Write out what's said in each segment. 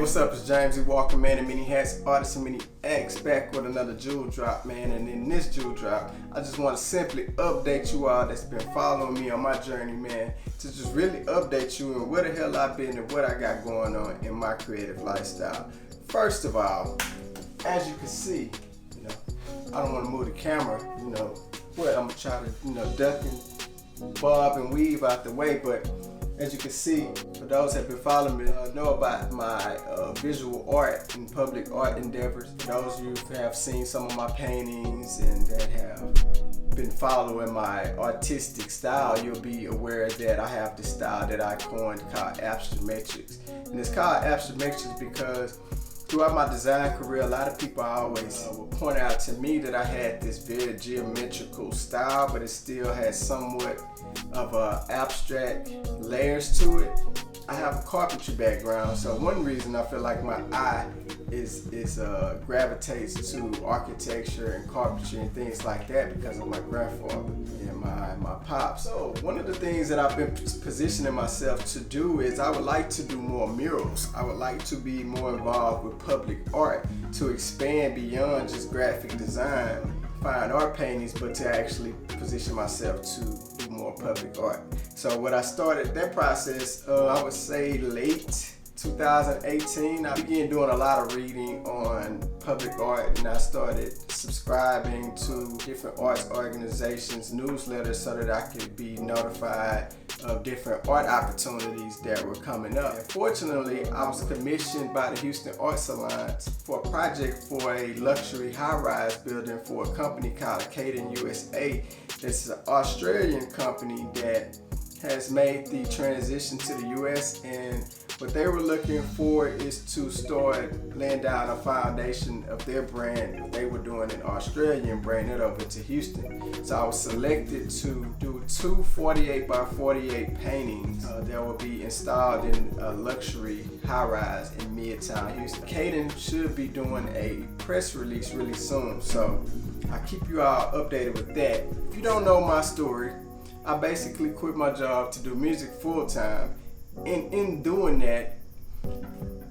what's up? It's James E. Walker, man, and Many Hats, artist and Many Acts, back with another jewel drop, man. And in this jewel drop, I just want to simply update you all that's been following me on my journey, man, to just really update you on where the hell I've been and what I got going on in my creative lifestyle. First of all, as you can see, I don't want to move the camera, but I'm gonna try to, duck and bob and weave out the way. But as you can see, for those that have been following me, know about my visual art and public art endeavors. For those of you who have seen some of my paintings and that have been following my artistic style, you'll be aware that I have this style that I coined called abstrametrics. And it's called abstrametrics because throughout my design career, a lot of people always will point out to me that I had this very geometrical style, but it still has somewhat of abstract layers to it. I have a carpentry background, so one reason I feel like my eye gravitates to architecture and carpentry and things like that because of my grandfather and my pops. So one of the things that I've been positioning myself to do is I would like to do more murals. I would like to be more involved with public art, to expand beyond just graphic design, fine art paintings, but to actually position myself to do more public art. So when I started that process, I would say late 2018, I began doing a lot of reading on public art, and I started subscribing to different arts organizations, newsletters, so that I could be notified of different art opportunities that were coming up. And fortunately, I was commissioned by the Houston Arts Alliance for a project for a luxury high-rise building for a company called Caden USA. This is an Australian company that has made the transition to the US, and what they were looking for is to start laying down a foundation of their brand that they were doing in Australia and bring it over to Houston. So I was selected to do two 48 by 48 paintings that will be installed in a luxury high-rise in Midtown Houston. Caden should be doing a press release really soon, so I'll keep you all updated with that. If you don't know my story, I basically quit my job to do music full-time. In doing that,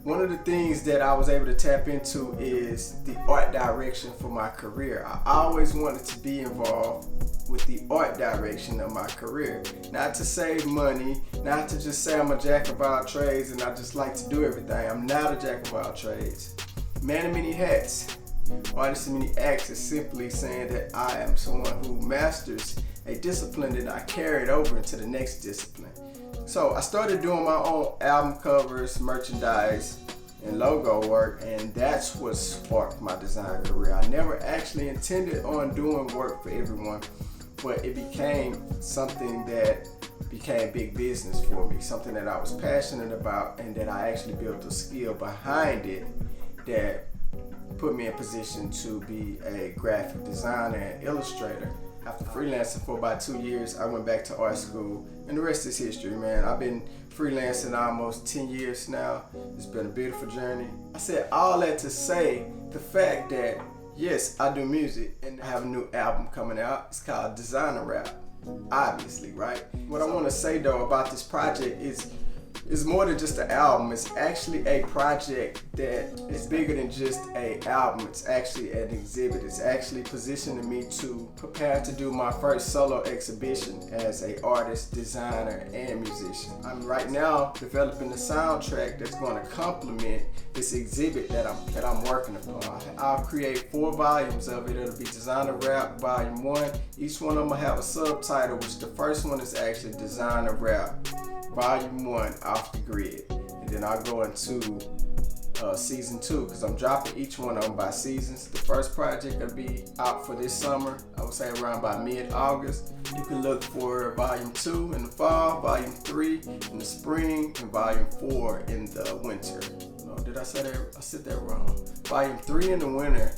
one of the things that I was able to tap into is the art direction for my career. I always wanted to be involved with the art direction of my career. Not to save money, not to just say I'm a jack of all trades and I just like to do everything. I'm not a jack of all trades. Man of many hats, artist of many acts is simply saying that I am someone who masters a discipline that I carried over into the next discipline. So I started doing my own album covers, merchandise, and logo work, and that's what sparked my design career. I never actually intended on doing work for everyone, but it became something that became big business for me, something that I was passionate about and that I actually built a skill behind it that put me in position to be a graphic designer and illustrator. After freelancing for about 2 years, I went back to art school, and the rest is history, man. I've been freelancing almost 10 years now. It's been a beautiful journey. I said all that to say the fact that, yes, I do music, and I have a new album coming out. It's called Designer Rap, obviously, right? What I want to say, though, about this project is more than just an album. It's actually a project that is bigger than just an album. It's actually an exhibit. It's actually positioning me to prepare to do my first solo exhibition as an artist, designer, and musician. I'm right now developing the soundtrack that's going to complement this exhibit that I'm working upon. I'll create 4 volumes of it. It'll be Designer Rap Volume 1. Each one of them will have a subtitle, which the first one is actually Designer Rap Volume 1 Off the Grid, and then I'll go into season 2 because I'm dropping each one of them by seasons. The first project will be out for this summer, I would say around by mid-August. You can look for Volume 2 in the fall, Volume 3 in the spring, and Volume 4 in the winter. No, did I say that? I said that wrong. Volume 3 in the winter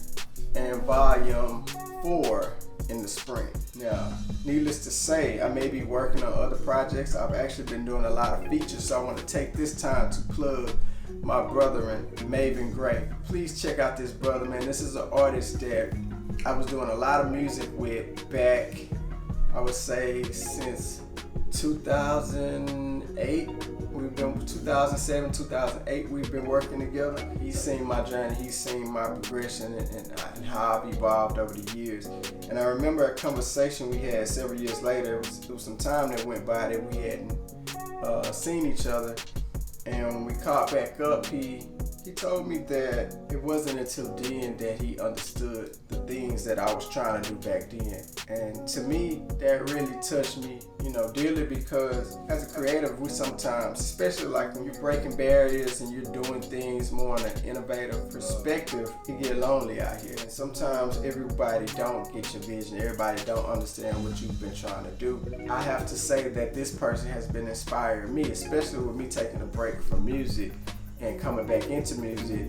and Volume 4 in the spring. Now, needless to say, I may be working on other projects. I've actually been doing a lot of features, so I want to take this time to plug my brother, Maven Gray. Please check out this brother, man. This is an artist that I was doing a lot of music with back, I would say, since 2008. We've been 2007, 2008. We've been working together. He's seen my journey. He's seen my progression and how I've evolved over the years. And I remember a conversation we had several years later. It was some time that went by that we hadn't seen each other. And when we caught back up, he told me that it wasn't until then that he understood the things that I was trying to do back then. And to me, that really touched me, dearly, because as a creative, we sometimes, especially like when you're breaking barriers and you're doing things more on an innovative perspective, it get lonely out here. And sometimes everybody don't get your vision. Everybody don't understand what you've been trying to do. I have to say that this person has been inspiring me, especially with me taking a break from music and coming back into music,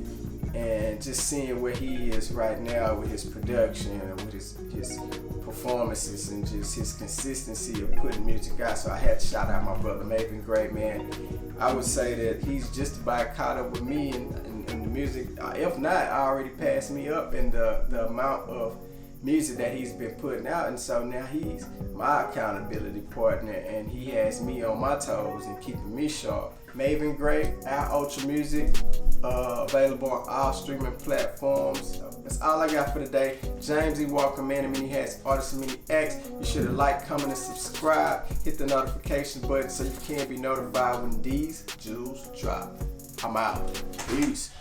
and just seeing where he is right now with his production and with his performances and just his consistency of putting music out. So I had to shout out my brother Maven Gray, man. I would say that he's just about caught up with me in the music. If not, already passed me up in the amount of music that he's been putting out. And so now he's my accountability partner, and he has me on my toes and keeping me sharp. Maven Gray, Our Ultra Music, available on all streaming platforms. So that's all I got for today. James E. Walker, Man of Many Hats, Artist of Many Acts. Be sure to like, comment, and subscribe. Hit the notification button so you can be notified when these jewels drop. I'm out. Peace.